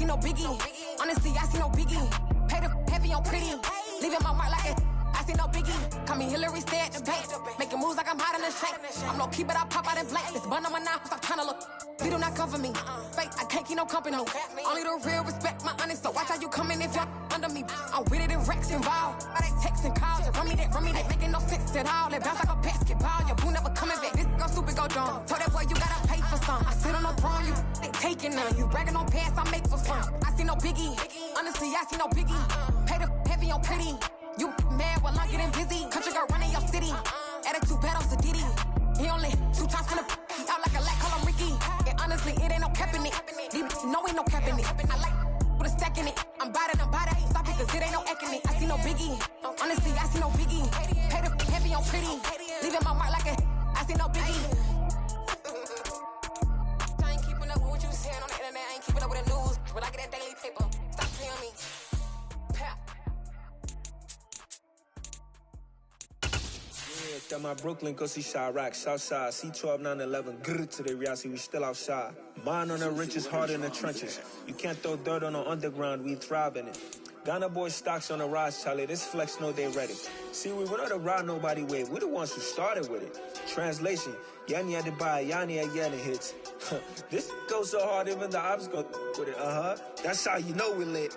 no biggie. Honestly, I see no biggie. Pay the heavy on pretty. Leaving my mark like a I see no biggie. Call me Hillary, stay at the bank. Making moves like I'm hot in the shank. I'm low key, but I pop out in blank. This bun on my knife, stop trying to look. They do not come for me. Fake, I can't keep no company. Only the real respect my honest. So watch how you coming if y'all under me. I'm with it in Rex involved. I they texting calls and run me that. Making no sense at all. They bounce like a basketball. Your boo never coming back. This go stupid, go dumb. Told that boy you gotta pay for some. I sit on no throne, you ain't taking none. You bragging on pants, I make for fun. I see no biggie. Honestly, I see no biggie. Pay the heavy on pretty. You mad while I'm getting busy. Country girl running your city. Attitude battles to Diddy. He only 2 times from the he out like a lack, call him Ricky. And honestly, it ain't no cap in it. These know ain't no cap in it. I like with a stack in it. I'm bout it, ain't stop it, cause it ain't no acting it. I see no biggie. Honestly, I see no biggie. Pay the heavy on pretty. Leaving my mark like a I see no biggie. I ain't keeping up with what you saying on the internet. I ain't keeping up with the news. But I get that daily paper. Stop playing me. That my Brooklyn, go see Chirac, Southside, C12, 911, grrr to the reality, we still outside. Mine on the riches, hard in the trenches. You can't throw dirt on the underground, we thrive in it. Ghana boy stocks on the rise, Charlie, this flex know they ready. See, we went on the ride nobody wave, we the ones who started with it. Translation, Yanni had to buy, Yanni had Yanni hits. This goes so hard, even the ops go with it, That's how you know we lit.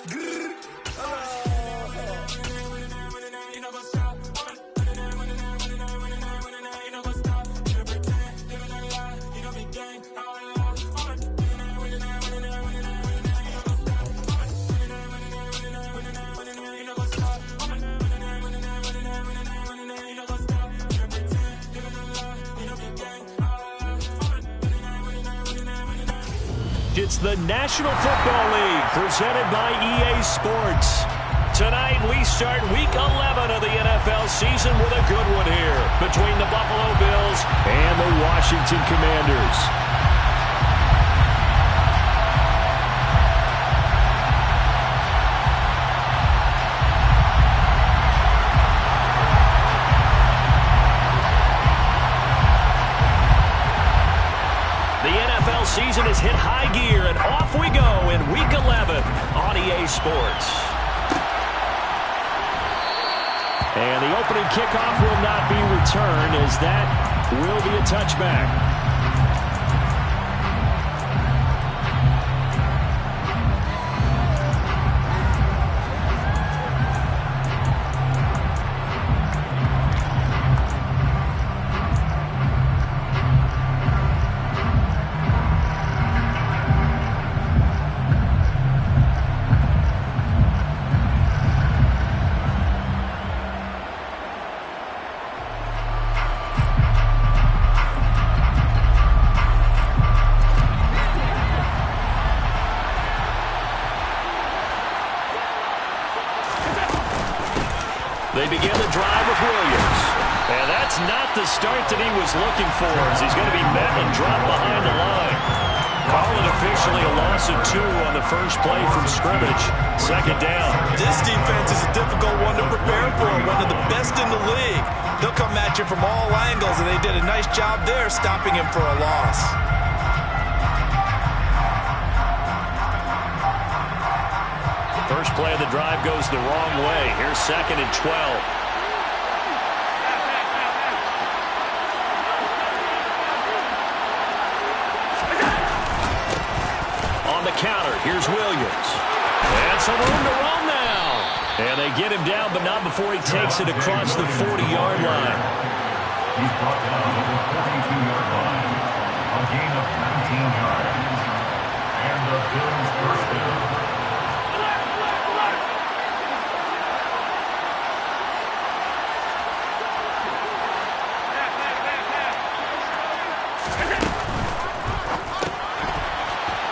Grrr. It's the National Football League presented by EA Sports. Tonight we start Week 11 of the NFL season with a good one here between the Buffalo Bills and the Washington Commanders. Season has hit high gear, and off we go in Week 11 on EA Sports. And the opening kickoff will not be returned, as that will be a touchback. They begin the drive with Williams. And that's not the start that he was looking for, as he's going to be met and dropped behind the line. Call it officially a loss of 2 on the first play from scrimmage. Second down. This defense is a difficult one to prepare for, one of the best in the league. They'll come at you from all angles, and they did a nice job there stopping him for a loss. First play of the drive goes the wrong way. Here's 2nd and 12. On the counter, here's Williams. And some room to run now. And they get him down, but not before he takes it across the 40-yard line. He's brought down to the 42-yard line. A gain of 19 yards. And the Bills first down.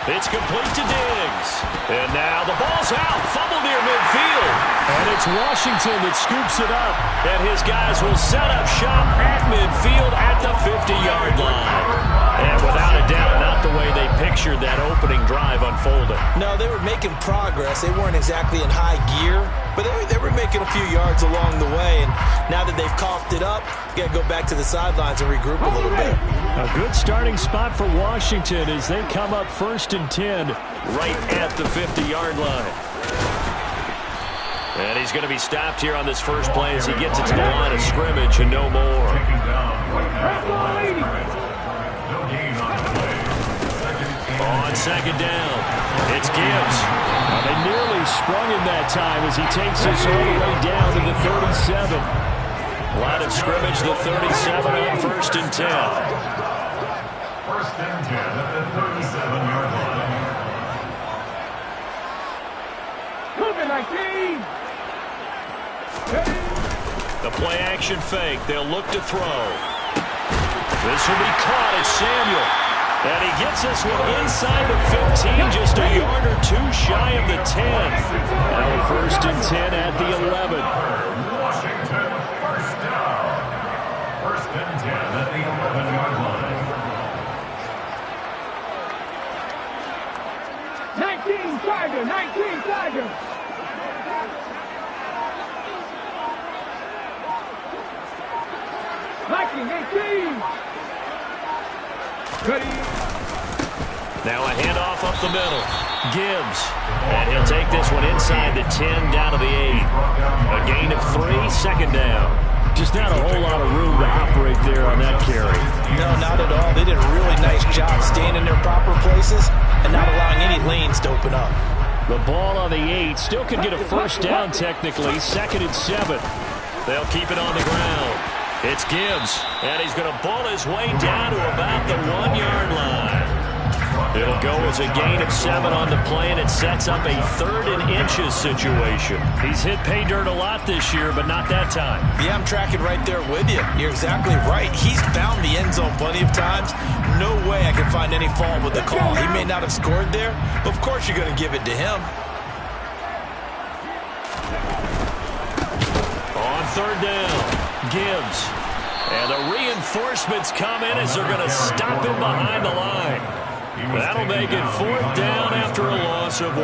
It's complete to Diggs. And now the ball's out. Fumble near midfield. And it's Washington that scoops it up. And his guys will set up shop at midfield at the 50-yard line. And without a doubt, not the way they pictured that opening drive unfolding. No, they were making progress. They weren't exactly in high gear, but they were making a few yards along the way. And now that they've coughed it up, you got to go back to the sidelines and regroup a little bit. A good starting spot for Washington as they come up 1st and 10 right at the 50-yard line. And he's going to be stopped here on this first play as he gets it to the line of scrimmage and no more. On 2nd down, it's Gibbs. They nearly sprung him that time as he takes this all the way down to the 37. Line of scrimmage, the 37 on 1st and 10. 1st and 10 at the 37-yard line. Moving 19. The play action fake. They'll look to throw. This will be caught. It's Samuel. And he gets this one inside the 15, just a yard or two shy of the 10. Now 1st and 10 at the 11. Washington, first down. 1st and 10 at the 11-yard line. 19 Tiger, 19 Tiger. Viking 18. Ready. Now a handoff up the middle. Gibbs. And he'll take this one inside the 10 down to the 8. A gain of 3, 2nd down. Just not a whole lot of room to operate there on that carry. No, not at all. They did a really nice job staying in their proper places and not allowing any lanes to open up. The ball on the 8 still could get a 1st down technically. 2nd and 7. They'll keep it on the ground. It's Gibbs, and he's going to ball his way down to about the 1-yard line. It'll go as a gain of 7 on the play, and it sets up a 3rd and inches situation. He's hit pay dirt a lot this year, but not that time. Yeah, I'm tracking right there with you. You're exactly right. He's found the end zone plenty of times. No way I can find any fault with the call. He may not have scored there, but of course you're going to give it to him. On 3rd down. Gibbs. And the reinforcements come in as they're going to stop him behind the line. That'll make it 4th down after a loss of 1.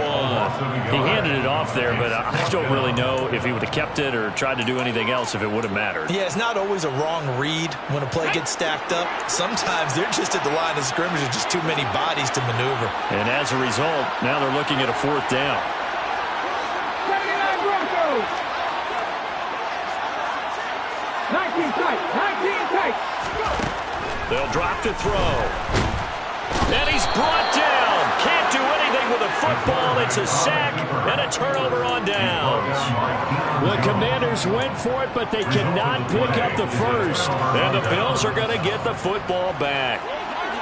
He handed it off there, but I don't really know if he would have kept it or tried to do anything else if it would have mattered. Yeah, it's not always a wrong read when a play gets stacked up. Sometimes they're just at the line of scrimmage with just too many bodies to maneuver. And as a result, now they're looking at a 4th down. 79 Broncos. 19 tight, 19 tight. They'll drop to throw. And he's brought down. Can't do anything with a football. It's a sack and a turnover on downs. The Commanders went for it, but they cannot pick up the 1st. And the Bills are going to get the football back.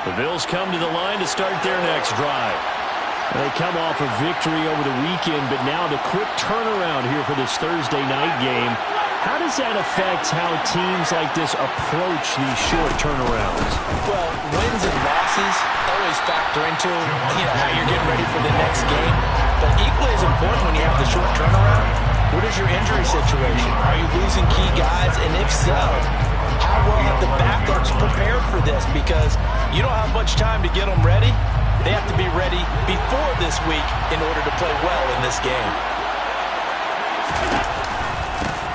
The Bills come to the line to start their next drive. They come off a victory over the weekend, but now the quick turnaround here for this Thursday night game. How does that affect how teams like this approach these short turnarounds? Well, wins and losses always factor into how you're getting ready for the next game. But equally as important when you have the short turnaround, what is your injury situation? Are you losing key guys? And if so, how well have the backups prepared for this? Because you don't have much time to get them ready. They have to be ready before this week in order to play well in this game.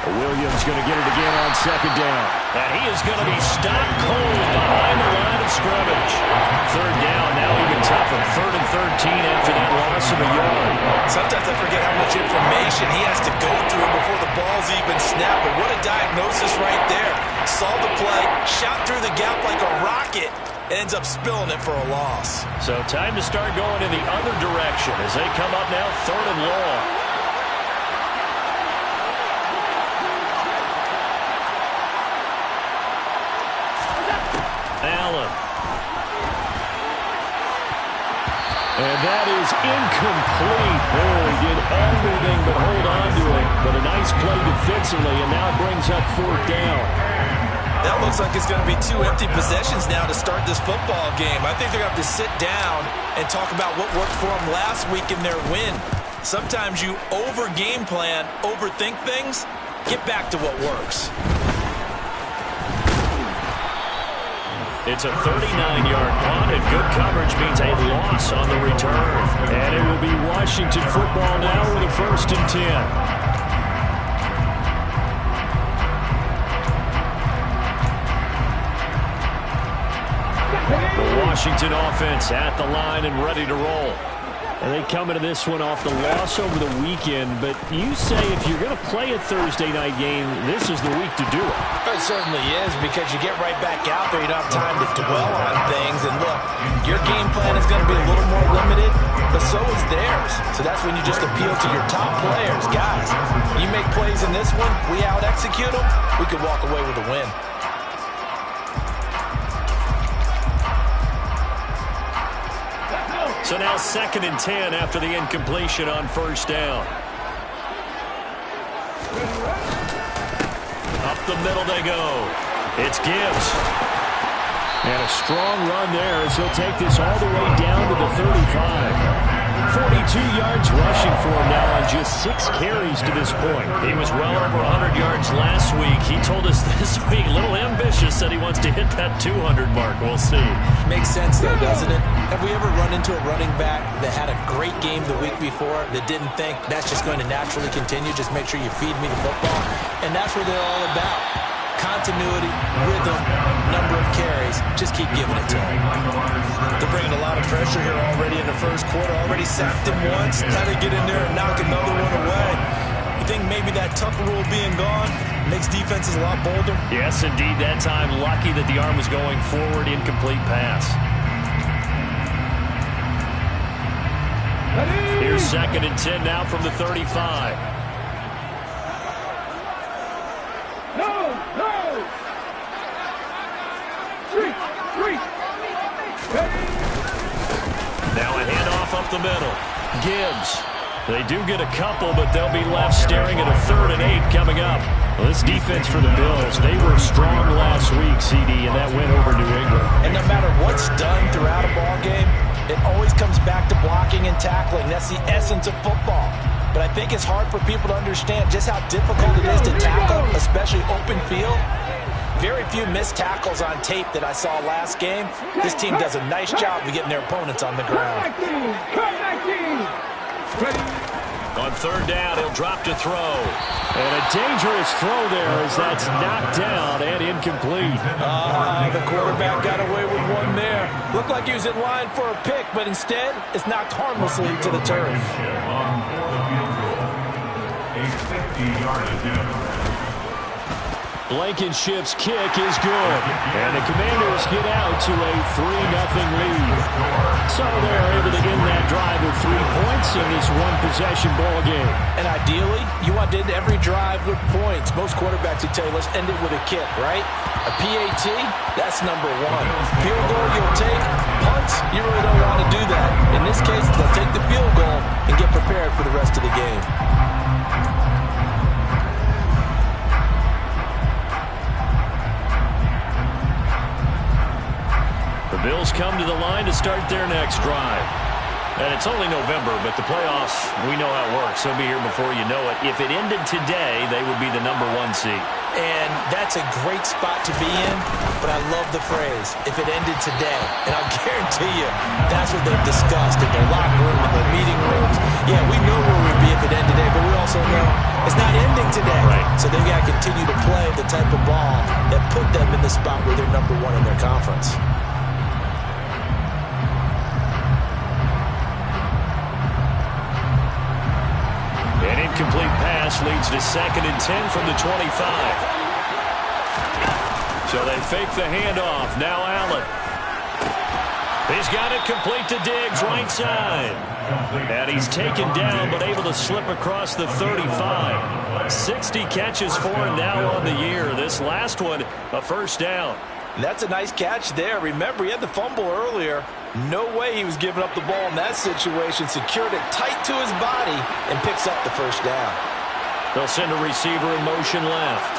Williams going to get it again on 2nd down. And he is going to be stopped cold behind the line of scrimmage. 3rd down, now even tougher. 3rd and 13 after that loss of a yard. Sometimes I forget how much information he has to go through before the ball's even snapped. But what a diagnosis right there. Saw the play, shot through the gap like a rocket, and ends up spilling it for a loss. So time to start going in the other direction as they come up now 3rd and long. Allen. And that is incomplete. Oh, he did everything but hold on to it. But a nice play defensively, and now it brings up 4th down. That looks like it's going to be 2 empty possessions now to start this football game. I think they're going to have to sit down and talk about what worked for them last week in their win. Sometimes you over-game plan, overthink things. Get back to what works. It's a 39-yard punt, and good coverage means a loss on the return. And it will be Washington football now with a 1st and 10. Washington offense at the line and ready to roll. And they come into this one off the loss over the weekend, but you say if you're going to play a Thursday night game, this is the week to do it. It certainly is, because you get right back out there. You don't have time to dwell on things. And look, your game plan is going to be a little more limited, but so is theirs. So that's when you just appeal to your top players. Guys, you make plays in this one, we out-execute them, we could walk away with a win. So now 2nd and 10 after the incompletion on 1st down. Up the middle they go. It's Gibbs. And a strong run there as he'll take this all the way down to the 35. 42 yards rushing for him now on just 6 carries to this point. He was well over 100 yards last week. He told us this week, a little ambitious, said he wants to hit that 200 mark. We'll see. Makes sense, though, doesn't it? Have we ever run into a running back that had a great game the week before that didn't think that's just going to naturally continue? Just make sure you feed me the football. And that's what they're all about. Continuity, rhythm, number of carries. Just keep giving it to them. They're bringing a lot of pressure here already in the first quarter. Already sacked him once. Had to get in there and knock another one away. You think maybe that Tucker rule being gone makes defenses a lot bolder? Yes, indeed. That time, lucky that the arm was going forward. Incomplete pass. Here's 2nd and 10 now from the 35. Now a handoff up the middle. Gibbs. They do get a couple, but they'll be left staring at a 3rd and 8 coming up. Well, this defense for the Bills, they were strong last week, CD, and that went over New England. And no matter what's done throughout a ball game, it always comes back to blocking and tackling. That's the essence of football. But I think it's hard for people to understand just how difficult it is to tackle, especially open field. Very few missed tackles on tape that I saw last game. This team does a nice job of getting their opponents on the ground. On 3rd down, he'll drop to throw. And a dangerous throw there as that's knocked down and incomplete. The quarterback got away with one there. Looked like he was in line for a pick, but instead, it's knocked harmlessly to the turf. A 50-yard attempt. Blankenship's kick is good. And the Commanders get out to a 3-0 lead. So they're able to end that drive with 3 points in this one-possession ball game. And ideally, you want to end every drive with points. Most quarterbacks would tell you, let's end it with a kick, right? A PAT, that's number 1. Field goal you'll take. Punts, you really don't want to do that. In this case, they'll take the field goal and get prepared for the rest of the game. The Bills come to the line to start their next drive. And it's only November, but the playoffs, we know how it works. They'll be here before you know it. If it ended today, they would be the number 1 seed. And that's a great spot to be in, but I love the phrase, if it ended today. And I'll guarantee you, that's what they've discussed in their locker room, in their meeting rooms. Yeah, we know where we'd be if it ended today, but we also know it's not ending today. Right. So they've got to continue to play the type of ball that put them in the spot where they're number 1 in their conference. An incomplete pass leads to 2nd and 10 from the 25. So they fake the handoff. Now Allen. He's got it complete to Diggs, right side. And he's taken down, but able to slip across the 35. 60 catches for him now on the year. This last one, a 1st down. That's a nice catch there. Remember, he had the fumble earlier. No way he was giving up the ball in that situation. Secured it tight to his body and picks up the 1st down. They'll send a receiver in motion left.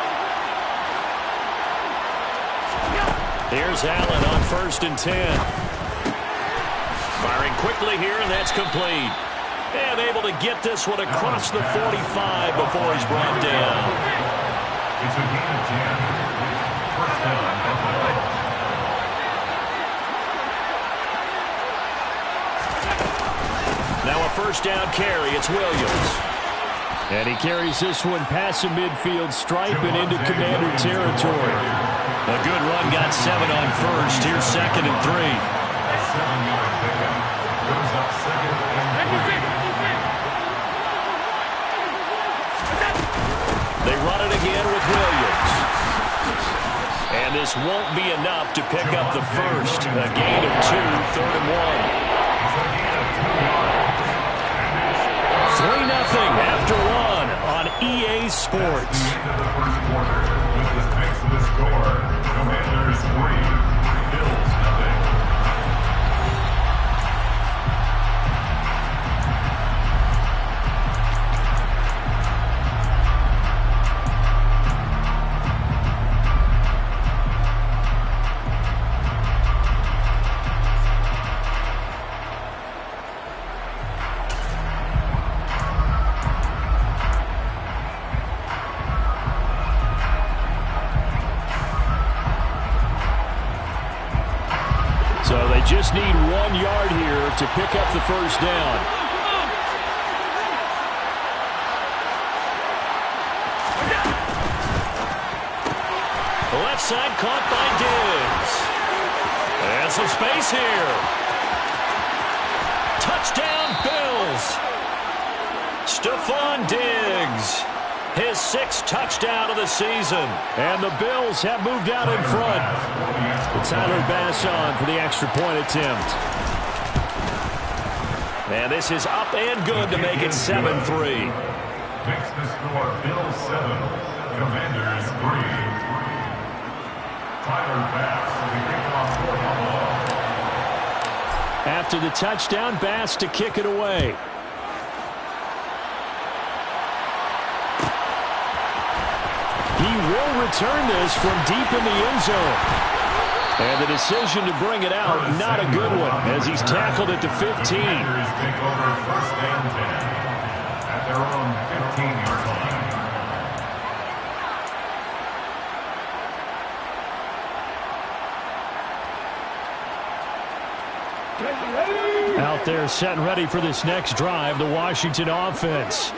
Here's Allen on 1st and 10. Firing quickly here, and that's complete. And able to get this one across the 45 before he's brought down. It's a gain of 10. 1st down, Buffalo. first down carry. It's Williams. And he carries this one past the midfield stripe and into Commander territory. A good run got 7 on first. Here's 2nd and 3. A 7-yard pickup. Brings up 2nd and 3. They run it again with Williams. And this won't be enough to pick up the first. A gain of 2, 3rd and 1. 3-0 after 1 on EA Sports. At the end of the first quarter, with this next to the score, Commanders 3, Bills 0. So they just need 1 yard here to pick up the first down. The left side caught by Diggs. And some space here. Touchdown, Bills. Stephon Diggs. His 6th touchdown of the season. And the Bills have moved out in front. Tyler Bass on for the extra point attempt. And this is up and good to make it 7-3. Next to score, Bills 7, Commanders 3. Tyler Bass will be kicking off for Buffalo. After the touchdown, Bass to kick it away. He will return this from deep in the end zone. And the decision to bring it out, not a good one, as he's tackled at the 15. Commanders take over 1st and 10 at their own 15-yard line. Out there set and ready for this next drive, the Washington offense.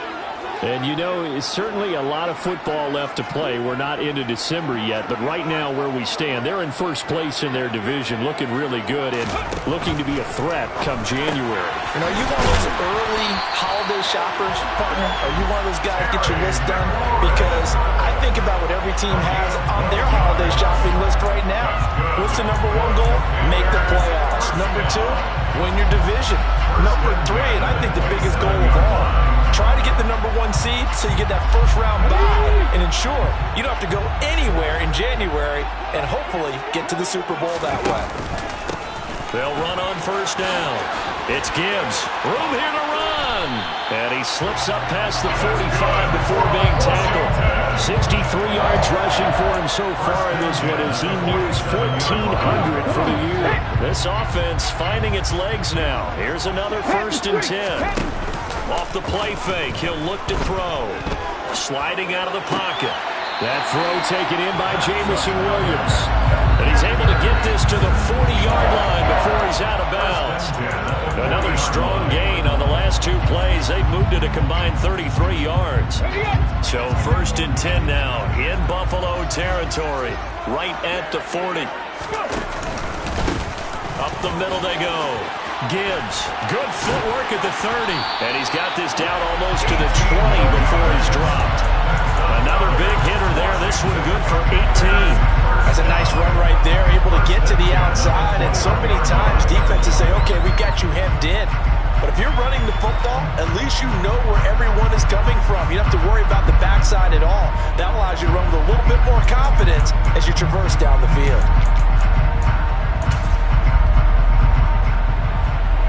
And, you know, it's certainly a lot of football left to play. We're not into December yet, but right now where we stand, they're in first place in their division, looking really good and looking to be a threat come January. You know, are you one of those early holiday shoppers, partner? Are you one of those guys get your list done? Because I think about what every team has on their holiday shopping list right now. What's the number 1 goal? Make the playoffs. Number 2, win your division. Number 3, and I think the biggest goal of all, try to get the number 1 seed so you get that first-round bye and ensure you don't have to go anywhere in January and hopefully get to the Super Bowl that way. They'll run on first down. It's Gibbs. Room here to run. And he slips up past the 45 before being tackled. 63 yards rushing for him so far in this one as he nears 1,400 for the year. This offense finding its legs now. Here's another 1st and 10. Off the play fake, he'll look to throw. Sliding out of the pocket. That throw taken in by Jamison Williams. And he's able to get this to the 40-yard line before he's out of bounds. Another strong gain on the last 2 plays. They've moved it a combined 33 yards. So 1st and 10 now in Buffalo territory, right at the 40. Up the middle they go. Gibbs, good footwork at the 30. And he's got this down almost to the 20 before he's dropped. Another big hitter there. This one good for 18. That's a nice run right there, able to get to the outside. And so many times defenses say, okay, we got you hemmed in. But if you're running the football, at least you know where everyone is coming from. You don't have to worry about the backside at all. That allows you to run with a little bit more confidence as you traverse down the field.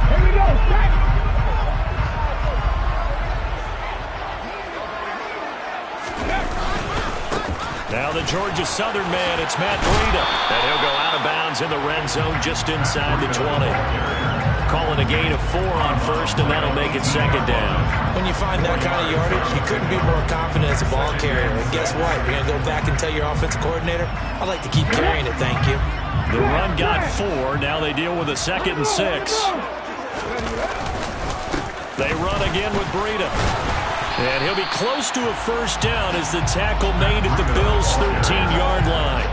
Here we go, back. Now the Georgia Southern man, it's Matt Breida. And he'll go out of bounds in the red zone just inside the 20. Calling a gain of 4 on first, and that'll make it 2nd down. When you find that kind of yardage, you couldn't be more confident as a ball carrier. And guess what? You're going to go back and tell your offensive coordinator, I'd like to keep carrying it, thank you. The run got 4. Now they deal with a 2nd and 6. They run again with Breida. And he'll be close to a first down as the tackle made at the Bills' 13-yard line.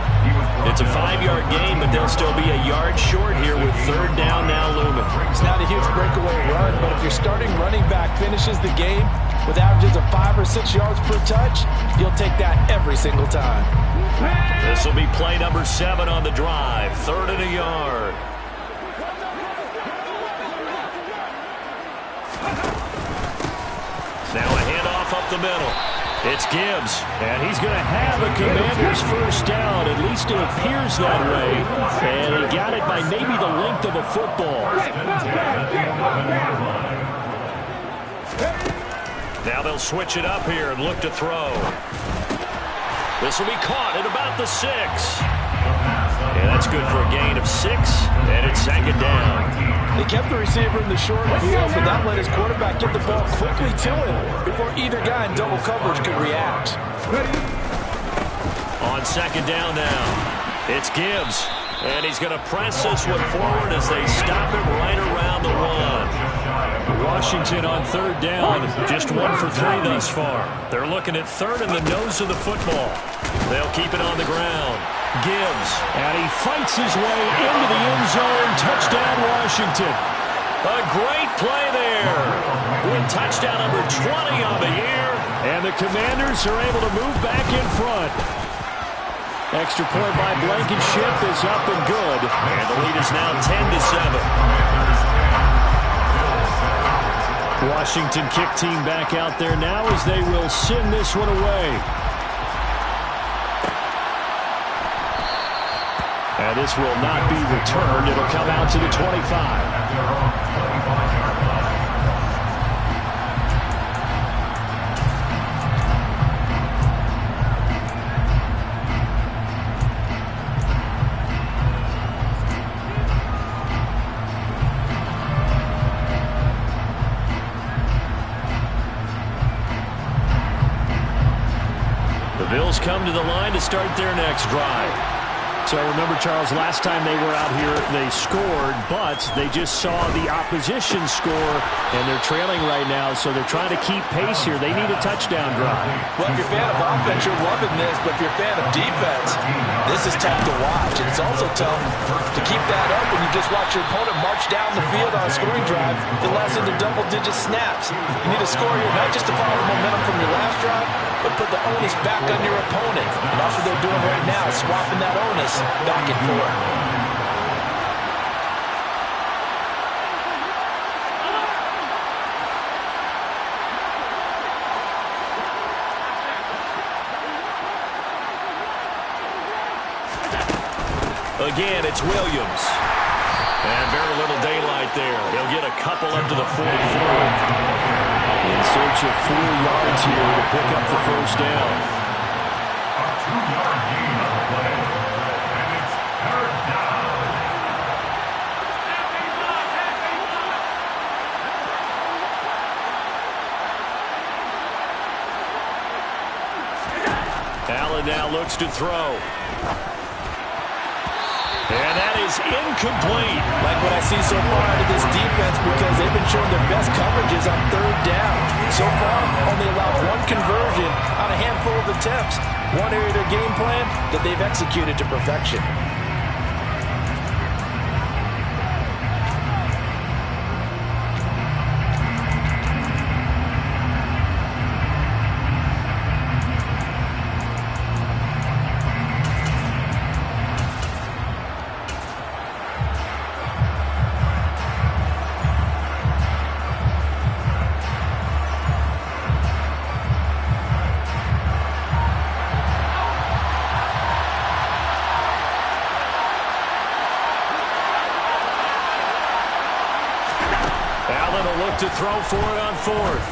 It's a 5-yard gain, but they'll still be a yard short here with third down now looming. It's not a huge breakaway run, but if your starting running back finishes the game with averages of 5 or 6 yards per touch, you'll take that every single time. This will be play number 7 on the drive. 3rd and a yard. Now a handoff up the middle. It's Gibbs, and he's going to have a Commander's first down. At least it appears that way. And he got it by maybe the length of a football. Now they'll switch it up here and look to throw. This will be caught at about the 6. And that's good for a gain of 6, and it's 2nd down. They kept the receiver in the short field, but that let his quarterback get the ball quickly to him before either guy in double coverage could react. On 2nd down now, it's Gibbs. And he's going to press this one forward as they stop him right around the 1. Washington on 3rd down, just 1 for 3 thus far. They're looking at 3rd in the nose of the football. They'll keep it on the ground. Gibbs, and he fights his way into the end zone. Touchdown, Washington. A great play there with touchdown number 20 on the year. And the Commanders are able to move back in front. Extra point by Blankenship is up and good. And the lead is now 10-7. Washington kick team back out there now as they will send this one away. And this will not be returned. It'll come out to the 25. The Bills come to the line to start their next drive. So remember, Charles, last time they were out here, they scored, but they just saw the opposition score, and they're trailing right now, so they're trying to keep pace here. They need a touchdown drive. Well, if you're a fan of offense, you're loving this, but if you're a fan of defense, this is tough to watch. And it's also tough to keep that up when you just watch your opponent march down the field on a scoring drive that lasts into double-digit snaps. You need to score here, not just to follow the momentum from your last drive, but put the onus back on your opponent. And that's what they're doing right now, swapping that onus back and forth. Again, it's Williams. And very little daylight there. He'll get a couple up to the 44. In search of 4 yards here to pick up the first down. A 2-yard gain on the play. And it's 3rd down. Allen now looks to throw. And that is incomplete. Like what I see so far out of this defense, because they've been showing their best coverages on 3rd down. So far, only allowed 1 conversion on a handful of attempts. One area of their game plan that they've executed to perfection. To throw for it on 4th.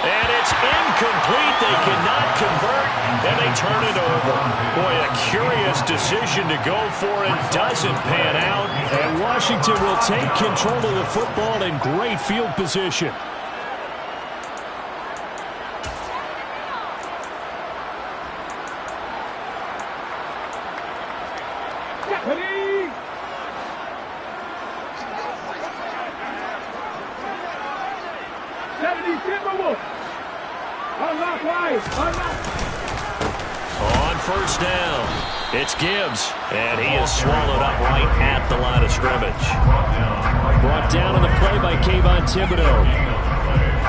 And it's incomplete. They cannot convert, and they turn it over. Boy, a curious decision to go for it. Doesn't pan out. And Washington will take control of the football in great field position. Move. Unlock right. Unlock. On first down, it's Gibbs, and he is swallowed up right at the line of scrimmage. Brought down on the play by Kayvon Thibodeau.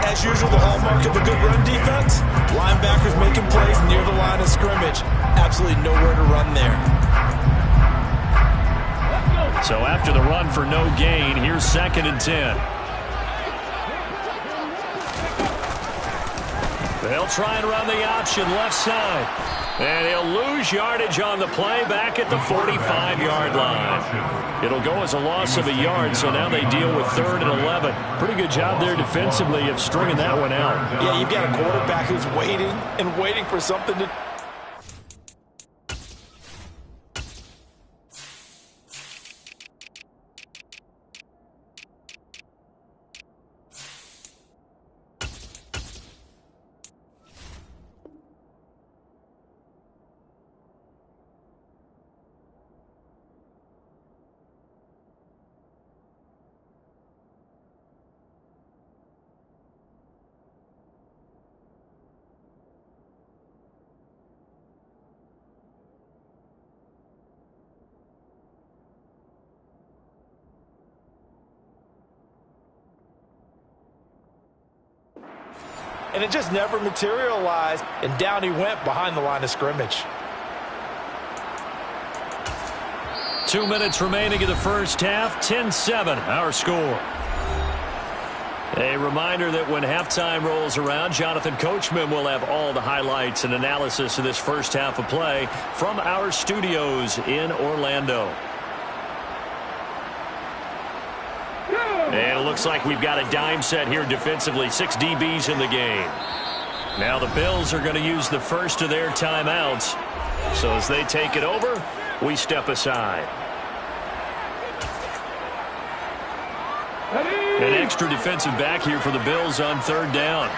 As usual, the hallmark of a good run defense, linebackers making plays near the line of scrimmage. Absolutely nowhere to run there. So after the run for no gain, here's 2nd and 10. They'll try and run the option left side. And he'll lose yardage on the play back at the 45-yard line. It'll go as a loss of a yard, so now they deal with 3rd and 11. Pretty good job there defensively of stringing that one out. Yeah, you've got a quarterback who's waiting and waiting for something to... And it just never materialized, and down he went behind the line of scrimmage. 2 minutes remaining in the first half, 10-7, our score. A reminder that when halftime rolls around, Jonathan Coachman will have all the highlights and analysis of this first half of play from our studios in Orlando. And it looks like we've got a dime set here defensively. 6 DBs in the game. Now the Bills are going to use the first of their timeouts. So as they take it over, we step aside. An extra defensive back here for the Bills on 3rd down.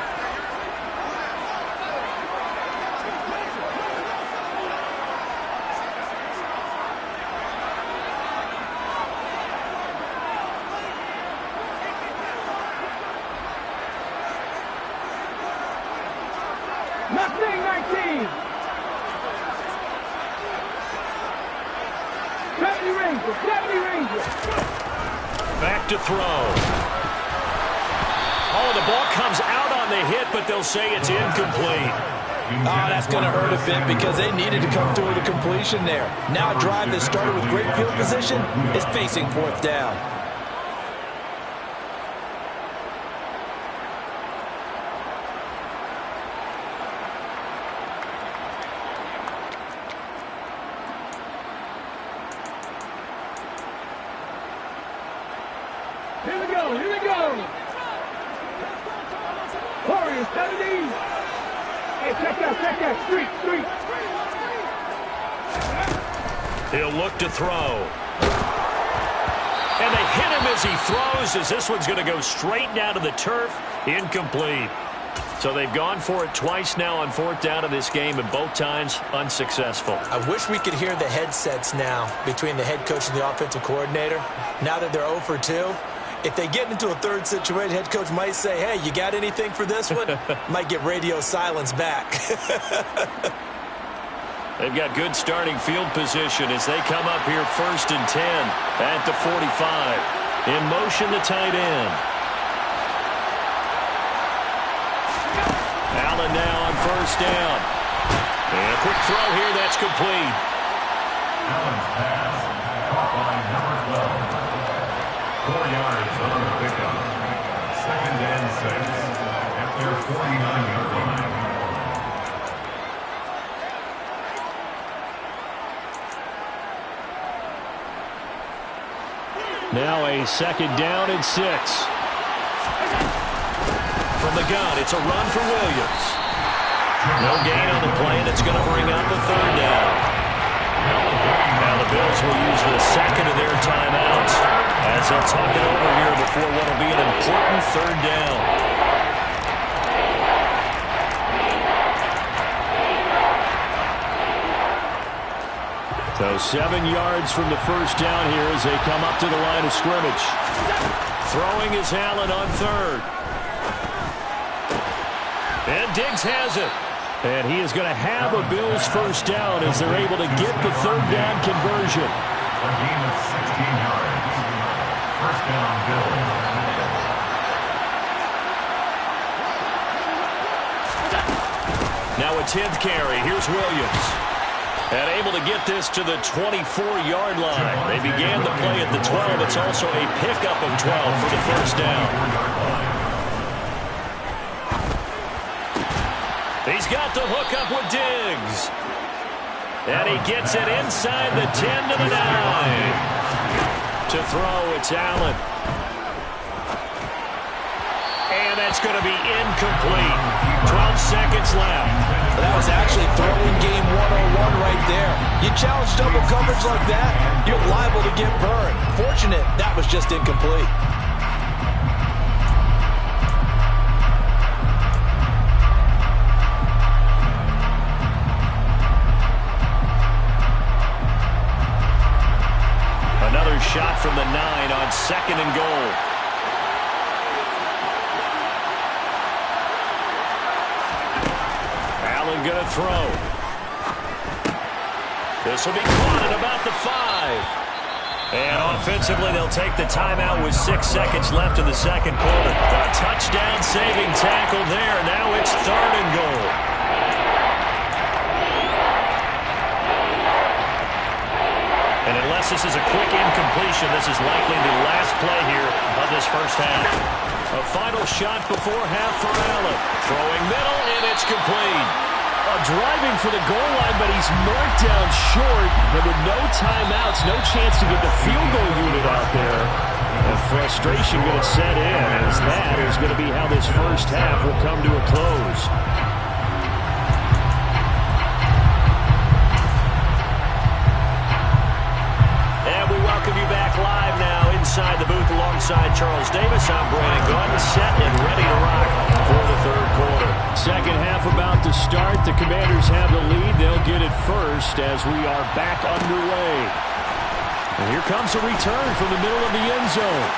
Mustang 19. 70 Rangers. 70 Rangers. Back to throw. Oh, the ball comes out on the hit, but they'll say it's incomplete. Oh, that's going to hurt a bit because they needed to come through with a completion there. Now a drive that started with great field position is facing 4th down. Here we go. Here we go. Warriors 70. Hey, check that. Street. He'll look to throw. And they hit him as he throws, as this one's going to go straight down to the turf. Incomplete. So they've gone for it twice now on 4th down of this game, and both times unsuccessful. I wish we could hear the headsets now between the head coach and the offensive coordinator. Now that they're 0 for 2, if they get into a 3rd situation, head coach might say, hey, you got anything for this one? Might get radio silence back. They've got good starting field position as they come up here 1st and 10 at the 45. In motion, the tight end. Allen now on 1st down. And a quick throw here, that's complete. Allen's pass, caught by number 12. 4 yards on the pickup. 2nd and 6 at their 49-yard line. Now a 2nd down and 6. From the gun, it's a run for Williams. No gain on the play, and it's going to bring up the 3rd down. Now the Bills will use the 2nd of their timeouts as they'll talk it over here before what will be an important 3rd down. So 7 yards from the 1st down here as they come up to the line of scrimmage. Throwing is Allen on 3rd. Diggs has it. And he is going to have a Bills first down as they're able to get the third down conversion. A gain of 16 yards. First down, Bills. Now a 10th carry. Here's Williams. And able to get this to the 24-yard line. They began the play at the 12. It's also a pickup of 12 for the first down. He's got the hookup with Diggs. And he gets it inside the 10 to the 9. To throw, it's Allen. And that's going to be incomplete. 12 seconds left. That was actually throwing game 101 right there. You challenge double coverage like that, you're liable to get burned. Fortunate, that was just incomplete. Another shot from the 9 on 2nd and goal. Allen going to throw. This will be caught at about the 5. And offensively, they'll take the timeout with 6 seconds left in the second quarter. A touchdown-saving tackle there. Now it's 3rd and goal. And unless this is a quick incompletion, this is likely the last play here of this first half. A final shot before half for Allen. Throwing middle, and it's complete. Driving for the goal line, but he's marked down short. And with no timeouts, no chance to get the field goal unit out there. And frustration going to set in, as that is going to be how this first half will come to a close. Welcome you back live now inside the booth alongside Charles Davis. I'm Brandon Gordon, set and ready to rock for the third quarter. Second half about to start. The Commanders have the lead. They'll get it first as we are back underway. And here comes a return from the middle of the end zone.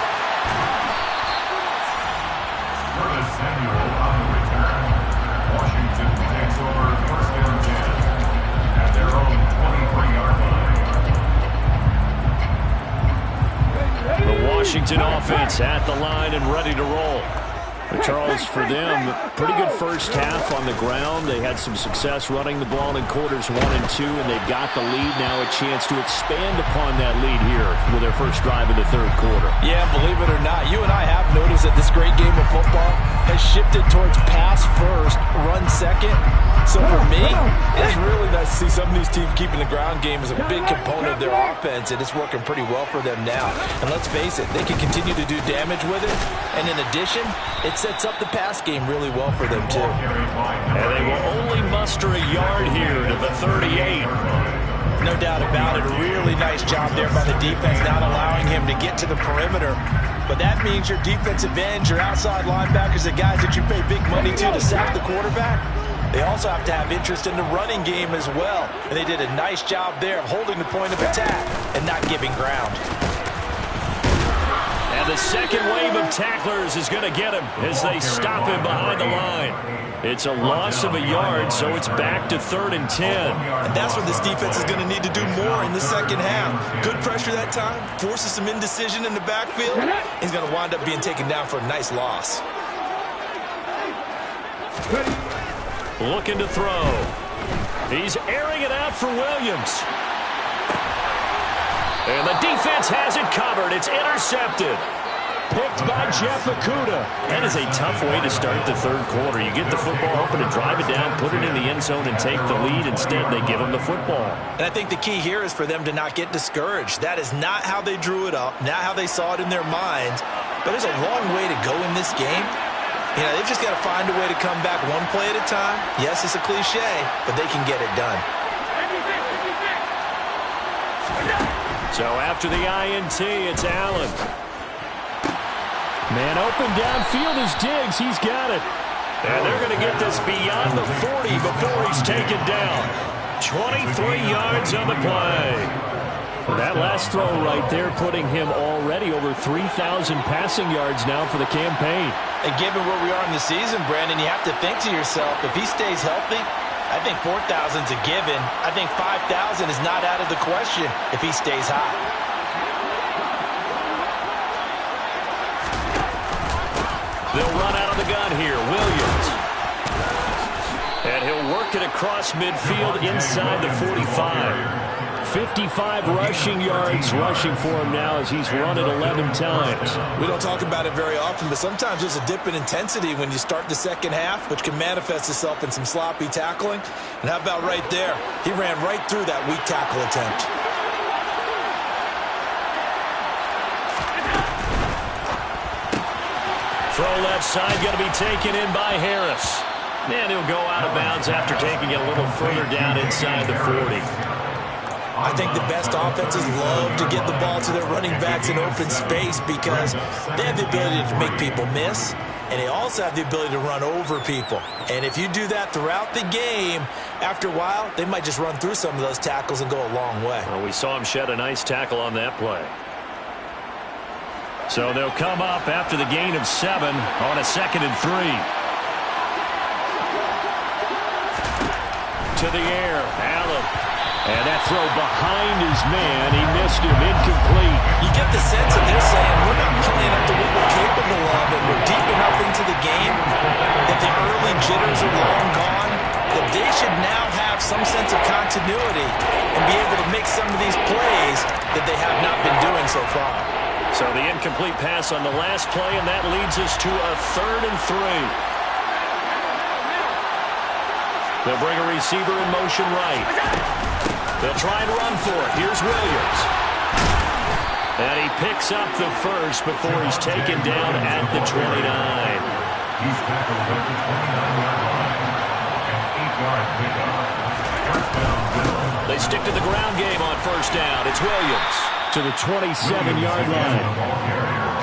Curtis Samuel on the return. Washington takes over first and 10 at their own 23-yard line. The Washington offense at the line and ready to roll. But Charles, for them, pretty good first half on the ground. They had some success running the ball in quarters 1 and 2, and they've got the lead now, a chance to expand upon that lead here with their first drive in the third quarter. Yeah, believe it or not, you and I have noticed that this great game of football has shifted towards pass first, run second. So for me, it's really nice to see some of these teams keeping the ground game as a big component of their offense, and it's working pretty well for them now. And let's face it, they can continue to do damage with it. And in addition, it sets up the pass game really well for them, too. And they will only muster a yard here to the 38. No doubt about it. A really nice job there by the defense, not allowing him to get to the perimeter. But that means your defensive ends, your outside linebackers, the guys that you pay big money to sack the quarterback, they also have to have interest in the running game as well. And they did a nice job there of holding the point of attack and not giving ground. And the second wave of tacklers is going to get him as they stop him behind the line. It's a loss of a yard, so it's back to 3rd and 10. And that's what this defense is going to need to do more in the second half. Good pressure that time, forces some indecision in the backfield. He's going to wind up being taken down for a nice loss. Looking to throw. He's airing it out for Williams. And the defense has it covered. It's intercepted. Picked by Jeff Okudah. That is a tough way to start the third quarter. You get the football, hoping to drive it down, put it in the end zone, and take the lead. Instead, they give him the football. And I think the key here is for them to not get discouraged. That is not how they drew it up, not how they saw it in their minds. But there's a long way to go in this game. You know, they've just got to find a way to come back one play at a time. Yes, it's a cliche, but they can get it done. So after the INT, it's Allen. Man open downfield is Diggs. He's got it. And they're going to get this beyond the 40 before he's taken down. 23 yards on the play. That last throw right there putting him already over 3,000 passing yards now for the campaign. And given where we are in the season, Brandon, you have to think to yourself, if he stays healthy, I think 4,000's a given. I think 5,000 is not out of the question if he stays hot. They'll run out of the gun here. Williams. And he'll work it across midfield inside the 45. 55 rushing yards rushing for him now as he's run it 11 times. We don't talk about it very often, but sometimes there's a dip in intensity when you start the second half, which can manifest itself in some sloppy tackling. And how about right there? He ran right through that weak tackle attempt. Throw left side going to be taken in by Harris. And he'll go out of bounds after taking it a little further down inside the 40. I think the best offenses love to get the ball to their running backs in open space because they have the ability to make people miss, and they also have the ability to run over people. And if you do that throughout the game, after a while, they might just run through some of those tackles and go a long way. Well, we saw him shed a nice tackle on that play. So they'll come up after the gain of 7 on a 2nd and 3. To the air, Allen. And that throw behind his man, he missed him, incomplete. You get the sense that they're saying we're not playing up to what we're capable of, and we're deep enough into the game that the early jitters are long gone, that they should now have some sense of continuity and be able to make some of these plays that they have not been doing so far. So the incomplete pass on the last play, and that leads us to a 3rd and 3. They'll bring a receiver in motion right. They'll try and run for it. Here's Williams. And he picks up the first before he's taken down at the 29. He's tackled at the 29-yard line. An 8-yard pickup. First down, Bills. They stick to the ground game on first down. It's Williams to the 27-yard line.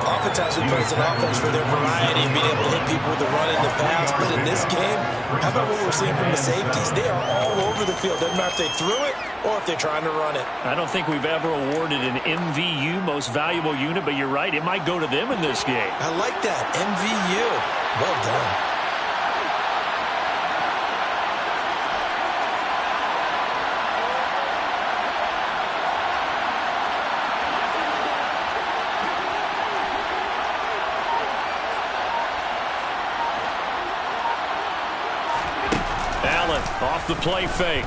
Oftentimes we praise an offense for their variety and being able to hit people with the run and the pass, but in this game, how about what we're seeing from the safeties? They are all over the field. Doesn't matter if they threw it or if they're trying to run it. I don't think we've ever awarded an MVU, most valuable unit, but you're right, it might go to them in this game. I like that, MVU. Well done. Off the play fake.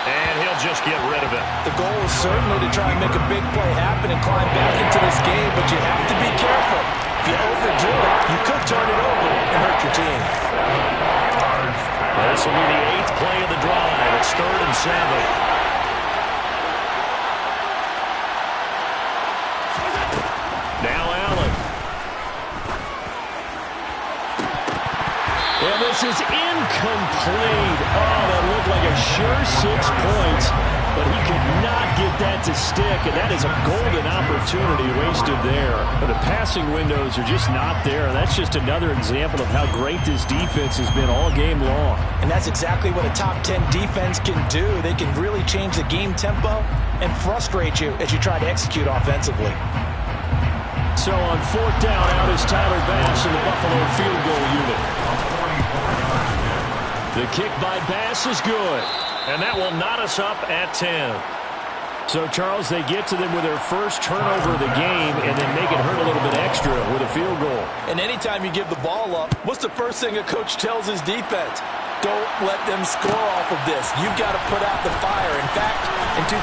And he'll just get rid of it. The goal is certainly to try and make a big play happen and climb back into this game, but you have to be careful. If you overdo it, you could turn it over and hurt your team. This will be the 8th play of the drive. It's 3rd and 7. Well, this is incomplete. Oh, that looked like a sure 6 points, but he could not get that to stick, and that is a golden opportunity wasted there. But the passing windows are just not there, and that's just another example of how great this defense has been all game long. And that's exactly what a top 10 defense can do. They can really change the game tempo and frustrate you as you try to execute offensively. So on 4th down, out is Tyler Bass in the Buffalo field goal unit. The kick by Bass is good, and that will knot us up at 10. So, Charles, they get to them with their first turnover of the game and then make it hurt a little bit extra with a field goal. And anytime you give the ball up, what's the first thing a coach tells his defense? Don't let them score off of this. You've got to put out the fire. In fact, in 2021,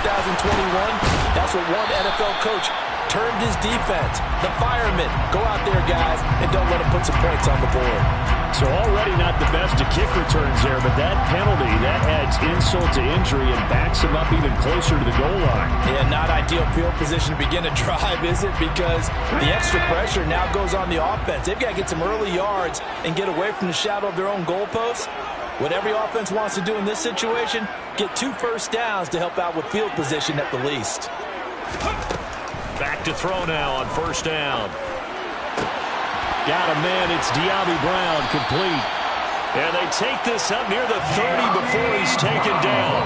that's what one NFL coach termed his defense. The firemen. Go out there, guys, and don't let them put some points on the board. So already not the best to kick returns there, but that penalty, that adds insult to injury and backs him up even closer to the goal line. Yeah, not ideal field position to begin a drive, is it? Because the extra pressure now goes on the offense. They've got to get some early yards and get away from the shadow of their own goalposts. What every offense wants to do in this situation, get 2 first downs to help out with field position at the least. Back to throw now on 1st down. Got a man, it's Diaby Brown, complete. And they take this up near the 30 before he's taken down.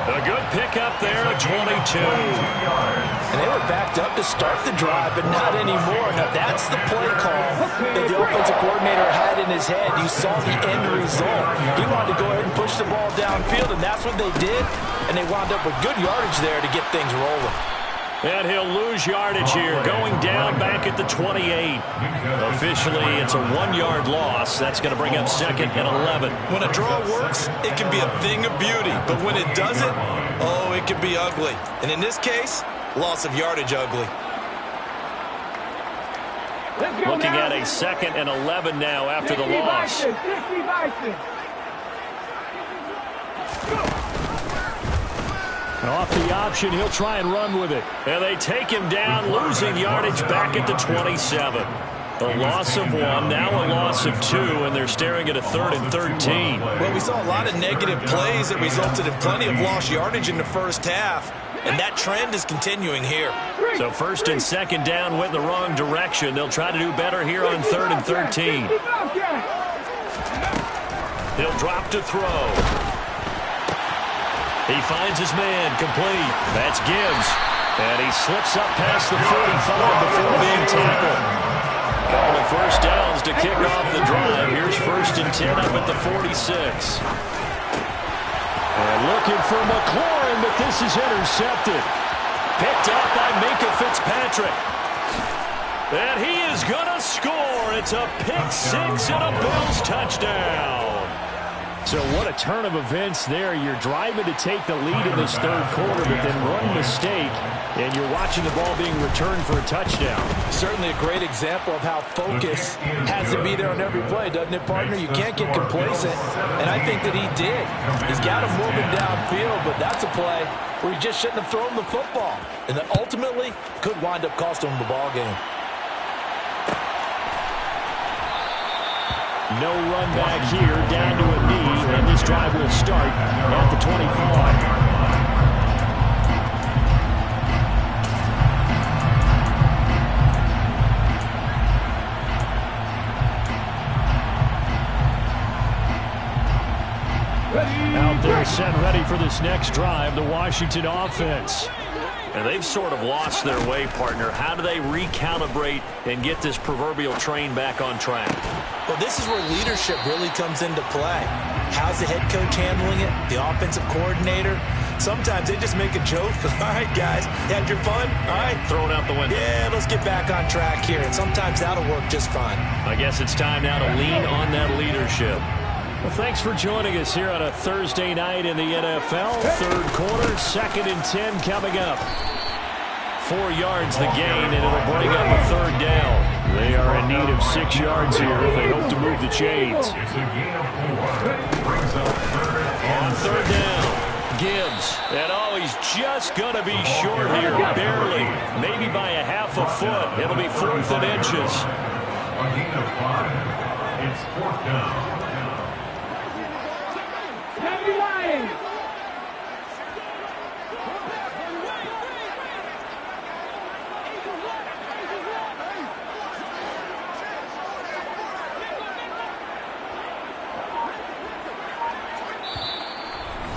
A good pickup there at 22. And they were backed up to start the drive, but not anymore. Now, that's the play call that the offensive coordinator had in his head. You saw the end result. He wanted to go ahead and push the ball downfield, and that's what they did. And they wound up with good yardage there to get things rolling. And he'll lose yardage here, going down back at the 28. Officially, it's a 1-yard loss. That's going to bring up 2nd and 11. When a draw works, it can be a thing of beauty. But when it doesn't, oh, it can be ugly. And in this case, loss of yardage ugly. Looking at a 2nd and 11 now after the loss. Off the option, he'll try and run with it. And they take him down, losing yardage back at the 27. A loss of 1, now a loss of 2, and they're staring at a 3rd and 13. Well, we saw a lot of negative plays that resulted in plenty of lost yardage in the first half, and that trend is continuing here. So 1st and 2nd down went the wrong direction. They'll try to do better here on 3rd and 13. He'll drop to throw. He finds his man, complete. That's Gibbs. And he slips up past the 45 before being tackled. Couple of first downs to kick off the drive. Here's 1st and 10 up at the 46. And looking for McLaurin, but this is intercepted. Picked up by Minka Fitzpatrick. And he is going to score. It's a pick-6 and a Bills touchdown. So what a turn of events there. You're driving to take the lead in this 3rd quarter, but then one mistake, and you're watching the ball being returned for a touchdown. Certainly a great example of how focus has to be there on every play, doesn't it, partner? You can't get complacent, and I think that he did. He's got him moving downfield, but that's a play where he just shouldn't have thrown the football, and that ultimately could wind up costing him the ball game. No run back here, down to a knee, and this drive will start at the 25. Out there set ready for this next drive, the Washington offense. And they've sort of lost their way, partner. How do they recalibrate and get this proverbial train back on track? Well, this is where leadership really comes into play. How's the head coach handling it? The offensive coordinator? Sometimes they just make a joke. All right, guys, had your fun? All right. Throw it out the window. Yeah, let's get back on track here. And sometimes that'll work just fine. I guess it's time now to lean on that leadership. Well, thanks for joining us here on a Thursday night in the NFL. 3rd quarter, 2nd and 10 coming up. 4 yards the gain, and it'll bring up a 3rd down. They are in need of 6 yards here if they hope to move the chains. On 3rd down, Gibbs. And oh, he's just going to be short here, barely. Maybe by a half a foot. It'll be 4th and inches. A gain of 5. It's 4th down.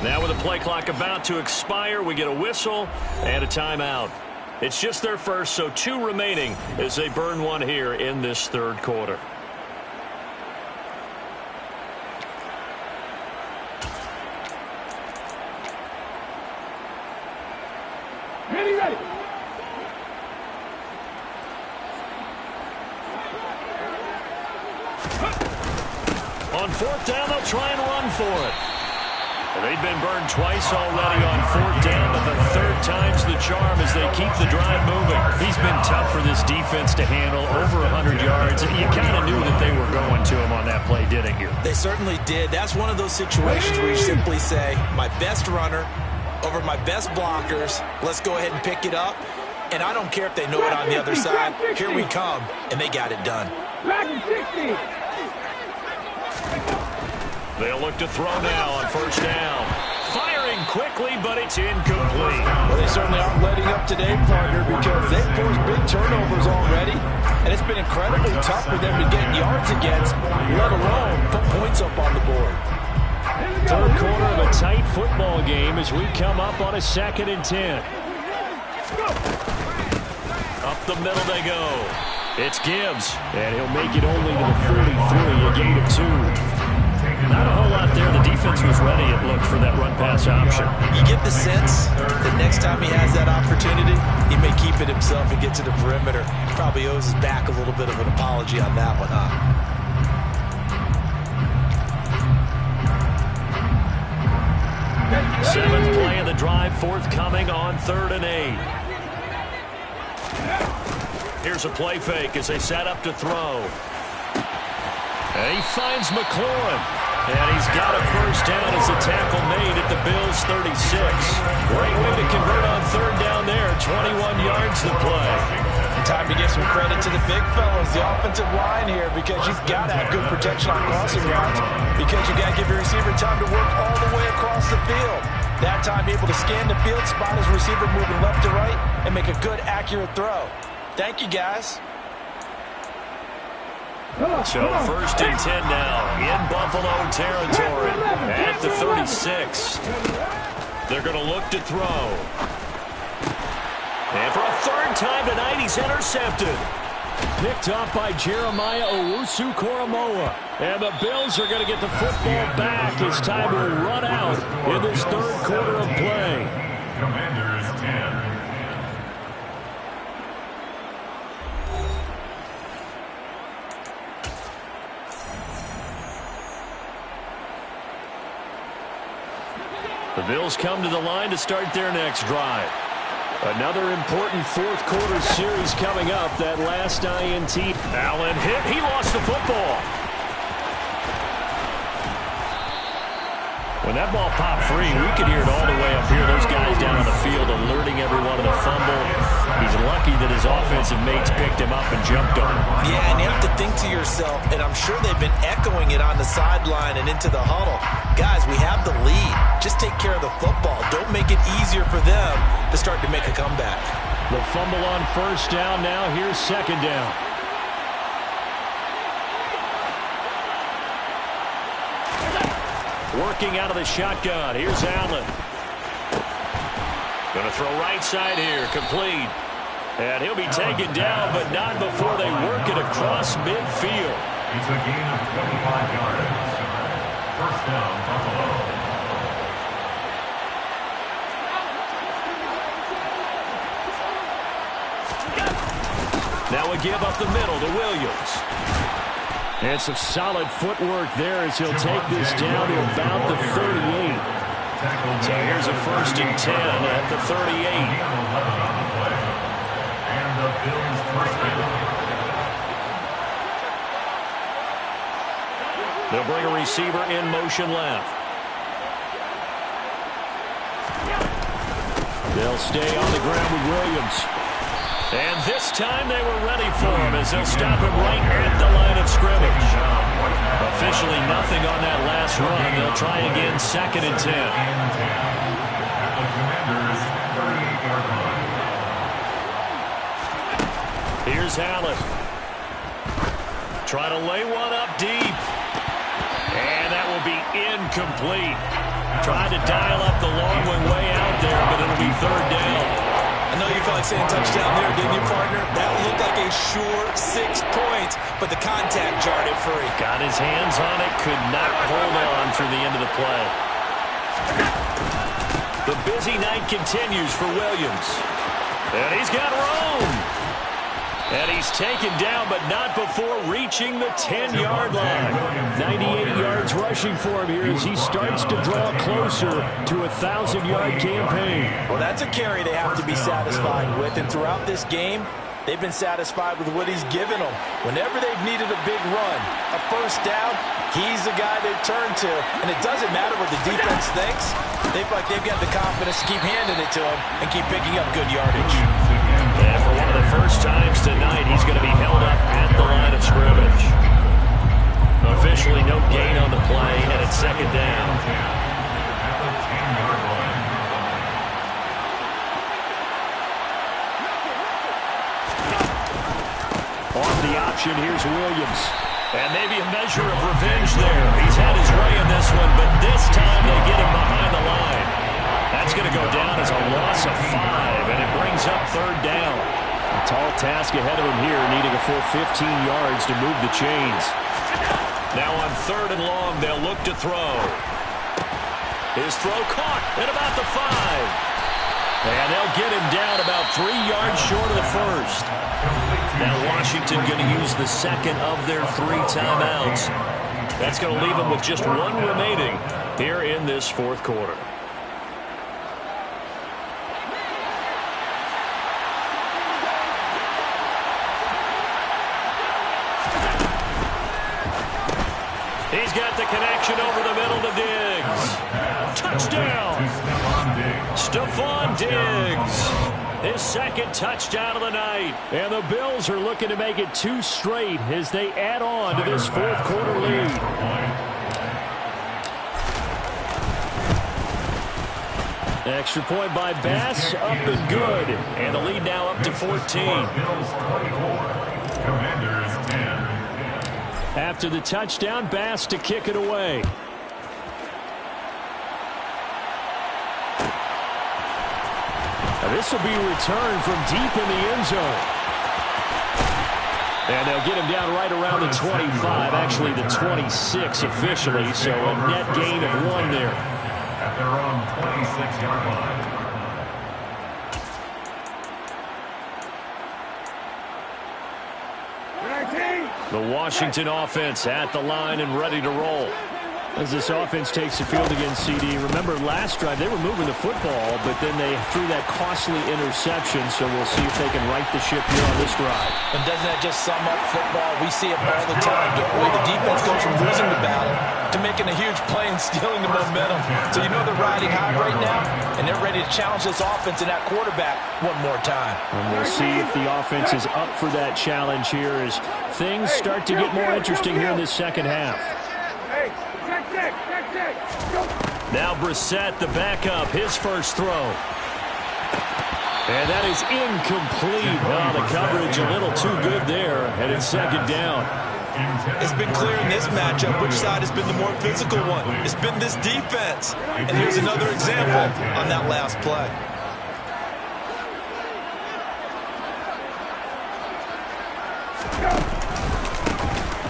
Now with the play clock about to expire, we get a whistle and a timeout. It's just their first, so 2 remaining as they burn one here in this 3rd quarter. Ready. On 4th down, they'll try and run for it. They've been burned twice already on 4th down, but the 3rd time's the charm as they keep the drive moving. He's been tough for this defense to handle, over 100 yards. You kind of knew that they were going to him on that play, didn't you? They certainly did. That's one of those situations where you simply say, my best runner over my best blockers, let's go ahead and pick it up. And I don't care if they know it on the other side. Here we come, and they got it done. Back to 60. They'll look to throw now on 1st down. Firing quickly, but it's incomplete. Well, they certainly aren't letting up today, partner, because they've forced big turnovers already, and it's been incredibly tough for them to get yards against, let alone put points up on the board. Third quarter of a tight football game as we come up on a 2nd and 10. Up the middle they go. It's Gibbs, and he'll make it only to the 43, a gain of 2. Not a whole lot there. The defense was ready, it looked, for that run-pass option. You get the sense that next time he has that opportunity, he may keep it himself and get to the perimeter. Probably owes his back a little bit of an apology on that one, huh? Seventh play of the drive forthcoming on 3rd and 8. Here's a play fake as they set up to throw. And he finds McLaurin. And he's got a first down as the tackle made at the Bills' 36. Great way to convert on 3rd down there. 21 yards to play. Time to give some credit to the big fellas, the offensive line here, because you've got to have good protection on crossing routes, because you've got to give your receiver time to work all the way across the field. That time able to scan the field, spot his receiver moving left to right, and make a good, accurate throw. Thank you, guys. So 1st and 10 now in Buffalo territory at the 36. They're going to look to throw. And for a 3rd time tonight, he's intercepted. Picked up by Jeremiah Owusu-Koramoah. And the Bills are going to get the football back as time will run out in this 3rd quarter of play. Commanders 10. The Bills come to the line to start their next drive. Another important 4th quarter series coming up. That last INT. Allen hit. He lost the football. When that ball popped free, we could hear it all the way up here. Those guys down on the field alerting everyone of the fumble. He's lucky that his offensive mates picked him up and jumped on him. Yeah, and you have to think to yourself, and I'm sure they've been echoing it on the sideline and into the huddle. Guys, we have the lead. Just take care of the football. Don't make it easier for them to start to make a comeback. The fumble on 1st down now. Here's 2nd down. Working out of the shotgun. Here's Allen. Going to throw right side here. Complete. And he'll be taken down, but not before they work it across midfield. It's a gain of 25 yards. 1st down, Buffalo. Now a give up the middle to Williams. And some solid footwork there as he'll take this down to about the 38. So here's a 1st and 10 at the 38. And the Bills' 1st down. They'll bring a receiver in motion left. They'll stay on the ground with Williams. And this time they were ready for him as they'll stop him right at the line of scrimmage. Officially nothing on that last run. They'll try again 2nd and 10. Here's Allen. Try to lay one up deep. And that will be incomplete. Tried to dial up the long one way out there, but it'll be 3rd down. I know you felt like saying touchdown there, didn't you, partner? That looked like a sure 6 points, but the contact jarred it free. Got his hands on it, could not hold on through the end of the play. The busy night continues for Williams. And he's got room. And he's taken down, but not before reaching the 10-yard line. 98 yards rushing for him here as he starts to draw closer to a 1,000-yard campaign. Well, that's a carry they have to be satisfied with. And throughout this game, they've been satisfied with what he's given them. Whenever they've needed a big run, a 1st down, he's the guy they've turned to. And it doesn't matter what the defense thinks. They feel like they've got the confidence to keep handing it to him and keep picking up good yardage. And for one of the first times tonight, he's going to be held up at the line of scrimmage. Officially no gain on the play, and it's 2nd down. Off the option, here's Williams. And maybe a measure of revenge there. He's had his way in this one, but this time they get him behind the line. That's going to go down as a loss of 5, and it brings up 3rd down. A tall task ahead of him here, needing a full 15 yards to move the chains. Now on 3rd and long, they'll look to throw. His throw caught at about the 5. And they'll get him down about 3 yards short of the first. Now Washington going to use the second of their 3 timeouts. That's going to leave them with just 1 remaining here in this 4th quarter. He's got the connection over the middle to Diggs. Touchdown! Stephon Diggs. His 2nd touchdown of the night. And the Bills are looking to make it 2 straight as they add on to this 4th quarter lead. Extra point by Bass, up and good. And the lead now up to 14. After the touchdown, Bass to kick it away. Now this will be returned from deep in the end zone. And they'll get him down right around the 25, actually the 26 officially, so a net gain of 1 there. At their own 26-yard line. The Washington offense at the line and ready to roll. As this offense takes the field against CD, remember last drive they were moving the football, but then they threw that costly interception, so we'll see if they can right the ship here on this drive. And doesn't that just sum up football? We see it all the time. The way the defense goes from losing the battle to making a huge play and stealing the momentum. So you know they're riding high right now, and they're ready to challenge this offense and that quarterback one more time. And we'll see if the offense is up for that challenge here as things start to get more interesting here in this 2nd half. Now Brissett, the backup, his first throw. And that is incomplete. Oh, the coverage a little too good there, and it's 2nd down. It's been clear in this matchup which side has been the more physical one. It's been this defense. And here's another example on that last play.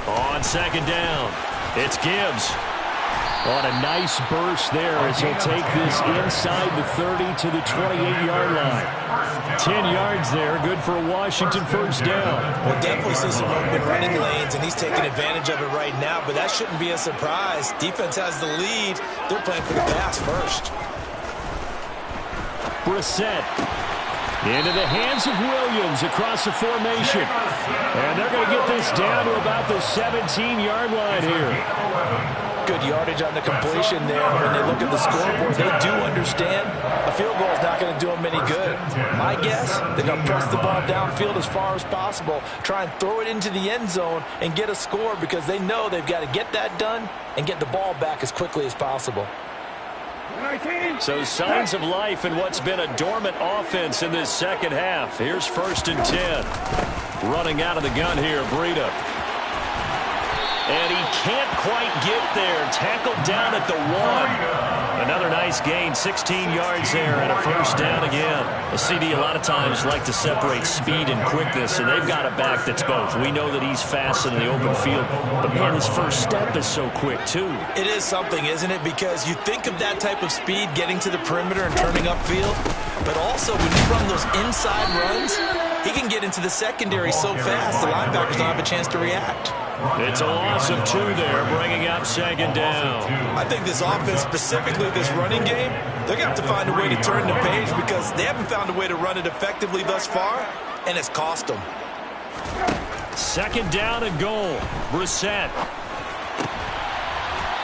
On 2nd down, it's Gibbs. On a nice burst there as he'll take this inside the 30 to the 28-yard line. 10 yards there, good for a Washington first down. We'll definitely see some open running lanes, and he's taking advantage of it right now, but that shouldn't be a surprise. Defense has the lead. They're playing for the pass first. Brissett into the hands of Williams across the formation. And they're going to get this down to about the 17-yard line here. Good yardage on the completion there. When they look at the scoreboard, they do understand a field goal is not going to do them any good. My guess, they're going to press the ball downfield as far as possible, try and throw it into the end zone and get a score because they know they've got to get that done and get the ball back as quickly as possible. So signs of life in what's been a dormant offense in this 2nd half. Here's 1st and 10. Running out of the gun here, Breida. And he can't quite get there. Tackled down at the 1. Another nice gain, 16 yards there, and a first down again. The CD a lot of times like to separate speed and quickness, and they've got a back that's both. We know that he's fast in the open field, but man, his first step is so quick too. It is something, isn't it? Because you think of that type of speed getting to the perimeter and turning upfield, but also when you run those inside runs, he can get into the secondary so fast the linebackers don't have a chance to react. It's a loss of 2 there, bringing up 2nd down. I think this offense, specifically this running game, they're going to have to find a way to turn the page because they haven't found a way to run it effectively thus far, and it's cost them. 2nd down and goal. Brissett.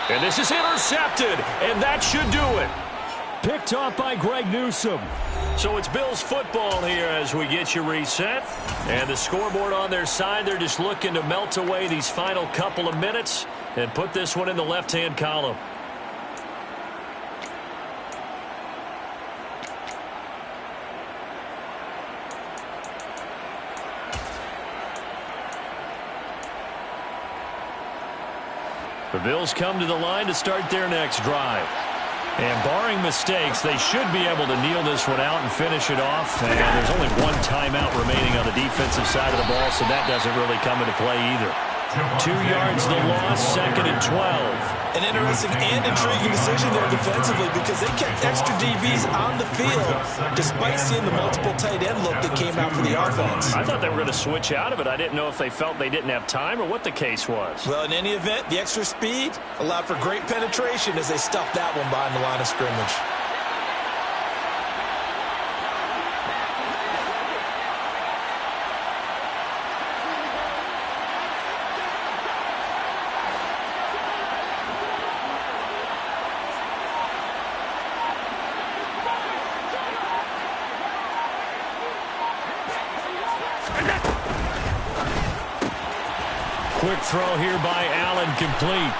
And this is intercepted, and that should do it. Picked off by Greg Newsome. So it's Bills football here as we get you reset. And the scoreboard on their side, they're just looking to melt away these final couple of minutes and put this one in the left-hand column. The Bills come to the line to start their next drive. And barring mistakes, they should be able to kneel this one out and finish it off. And there's only one timeout remaining on the defensive side of the ball, so that doesn't really come into play either. 2 yards the loss, 2nd and 12. An interesting and intriguing decision there defensively because they kept extra DBs on the field despite seeing the multiple tight end look that came out for the offense. I thought they were going to switch out of it. I didn't know if they felt they didn't have time or what the case was. Well, in any event, the extra speed allowed for great penetration as they stuffed that one behind the line of scrimmage. Quick throw here by Allen, complete.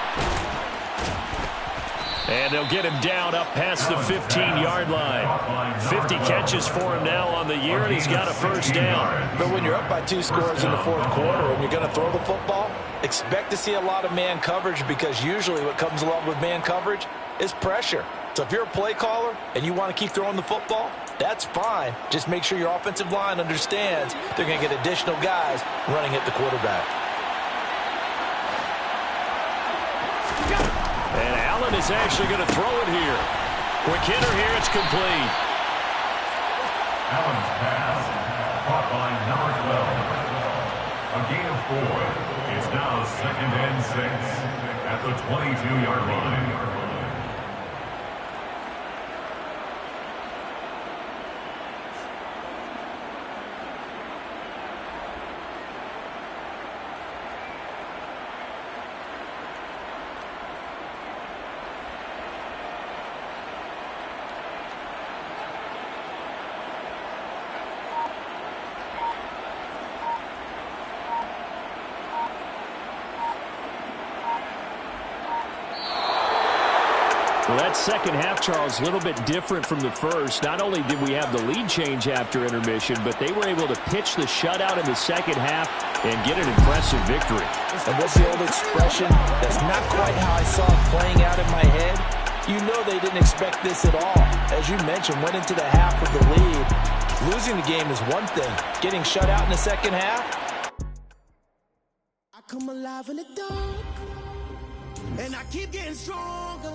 And they'll get him down up past the 15-yard line. 50 catches for him now on the year, and he's got a first down. But when you're up by 2 scores in the 4th quarter and you're going to throw the football, expect to see a lot of man coverage because usually what comes along with man coverage is pressure. So if you're a play caller and you want to keep throwing the football, that's fine. Just make sure your offensive line understands they're going to get additional guys running at the quarterback. And Allen is actually going to throw it here. Quick hitter here, it's complete. Allen's pass, caught by number 12. A gain of 4. It's now 2nd and 6 at the 22-yard line. Well, that second half, Charles, a little bit different from the first. Not only did we have the lead change after intermission, but they were able to pitch the shutout in the second half and get an impressive victory. And what's the old expression? That's not quite how I saw it playing out in my head. You know they didn't expect this at all. As you mentioned, went into the half with the lead. Losing the game is one thing. Getting shut out in the second half? I come alive in the dark, and I keep getting stronger.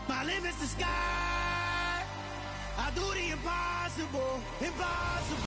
My limit's the sky. I do the impossible, impossible.